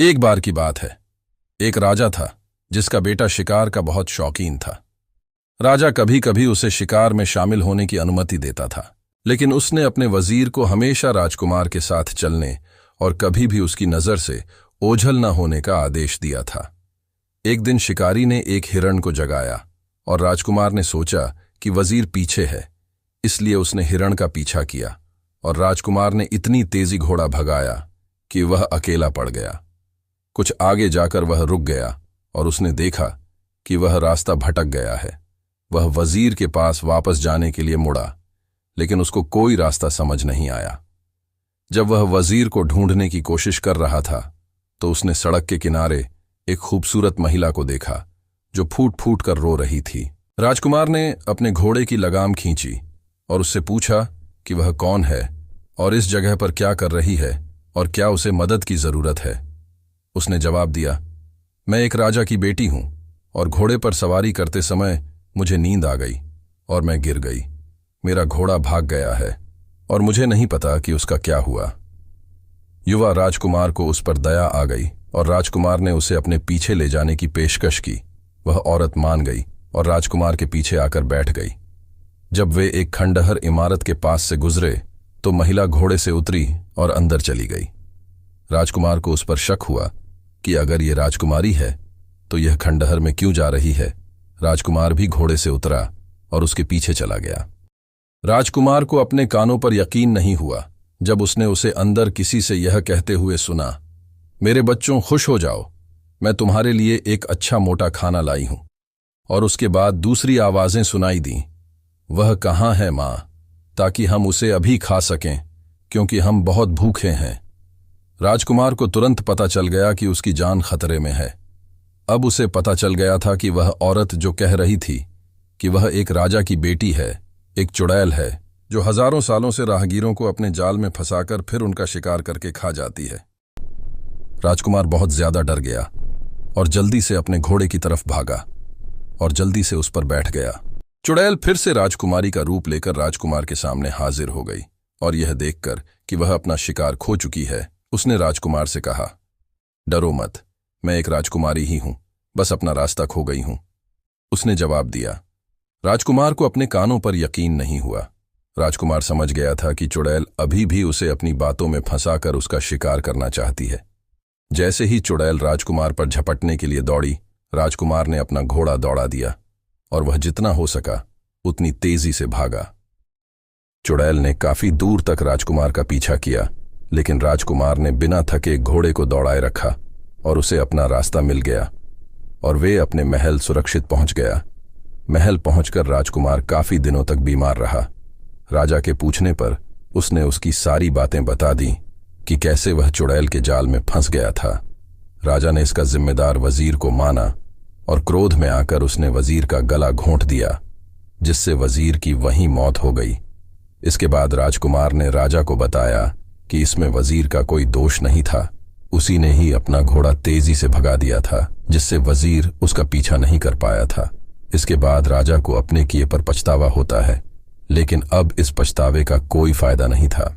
एक बार की बात है। एक राजा था जिसका बेटा शिकार का बहुत शौकीन था। राजा कभी कभी उसे शिकार में शामिल होने की अनुमति देता था, लेकिन उसने अपने वजीर को हमेशा राजकुमार के साथ चलने और कभी भी उसकी नजर से ओझल न होने का आदेश दिया था। एक दिन शिकारी ने एक हिरण को जगाया और राजकुमार ने सोचा कि वजीर पीछे है, इसलिए उसने हिरण का पीछा किया और राजकुमार ने इतनी तेजी घोड़ा भगाया कि वह अकेला पड़ गया। कुछ आगे जाकर वह रुक गया और उसने देखा कि वह रास्ता भटक गया है। वह वजीर के पास वापस जाने के लिए मुड़ा, लेकिन उसको कोई रास्ता समझ नहीं आया। जब वह वजीर को ढूंढने की कोशिश कर रहा था तो उसने सड़क के किनारे एक खूबसूरत महिला को देखा जो फूट फूट कर रो रही थी। राजकुमार ने अपने घोड़े की लगाम खींची और उससे पूछा कि वह कौन है और इस जगह पर क्या कर रही है और क्या उसे मदद की जरूरत है। उसने जवाब दिया, मैं एक राजा की बेटी हूं और घोड़े पर सवारी करते समय मुझे नींद आ गई और मैं गिर गई। मेरा घोड़ा भाग गया है और मुझे नहीं पता कि उसका क्या हुआ। युवा राजकुमार को उस पर दया आ गई और राजकुमार ने उसे अपने पीछे ले जाने की पेशकश की। वह औरत मान गई और राजकुमार के पीछे आकर बैठ गई। जब वे एक खंडहर इमारत के पास से गुजरे तो महिला घोड़े से उतरी और अंदर चली गई। राजकुमार को उस पर शक हुआ कि अगर ये राजकुमारी है तो यह खंडहर में क्यों जा रही है। राजकुमार भी घोड़े से उतरा और उसके पीछे चला गया। राजकुमार को अपने कानों पर यकीन नहीं हुआ जब उसने उसे अंदर किसी से यह कहते हुए सुना, मेरे बच्चों खुश हो जाओ, मैं तुम्हारे लिए एक अच्छा मोटा खाना लाई हूं। और उसके बाद दूसरी आवाजें सुनाई दी, वह कहाँ है मां, ताकि हम उसे अभी खा सकें क्योंकि हम बहुत भूखे हैं। राजकुमार को तुरंत पता चल गया कि उसकी जान खतरे में है। अब उसे पता चल गया था कि वह औरत जो कह रही थी कि वह एक राजा की बेटी है, एक चुड़ैल है जो हजारों सालों से राहगीरों को अपने जाल में फंसाकर फिर उनका शिकार करके खा जाती है। राजकुमार बहुत ज्यादा डर गया और जल्दी से अपने घोड़े की तरफ भागा और जल्दी से उस पर बैठ गया। चुड़ैल फिर से राजकुमारी का रूप लेकर राजकुमार के सामने हाजिर हो गई और यह देखकर कि वह अपना शिकार खो चुकी है, उसने राजकुमार से कहा, डरो मत, मैं एक राजकुमारी ही हूं, बस अपना रास्ता खो गई हूं। उसने जवाब दिया। राजकुमार को अपने कानों पर यकीन नहीं हुआ। राजकुमार समझ गया था कि चुड़ैल अभी भी उसे अपनी बातों में फंसाकर उसका शिकार करना चाहती है। जैसे ही चुड़ैल राजकुमार पर झपटने के लिए दौड़ी, राजकुमार ने अपना घोड़ा दौड़ा दिया और वह जितना हो सका उतनी तेजी से भागा। चुड़ैल ने काफी दूर तक राजकुमार का पीछा किया, लेकिन राजकुमार ने बिना थके घोड़े को दौड़ाए रखा और उसे अपना रास्ता मिल गया और वे अपने महल सुरक्षित पहुंच गया। महल पहुंचकर राजकुमार काफी दिनों तक बीमार रहा। राजा के पूछने पर उसने उसकी सारी बातें बता दी कि कैसे वह चुड़ैल के जाल में फंस गया था। राजा ने इसका जिम्मेदार वजीर को माना और क्रोध में आकर उसने वजीर का गला घोंट दिया, जिससे वजीर की वहीं मौत हो गई। इसके बाद राजकुमार ने राजा को बताया कि इसमें वजीर का कोई दोष नहीं था, उसी ने ही अपना घोड़ा तेजी से भगा दिया था, जिससे वजीर उसका पीछा नहीं कर पाया था। इसके बाद राजा को अपने किए पर पछतावा होता है, लेकिन अब इस पछतावे का कोई फायदा नहीं था।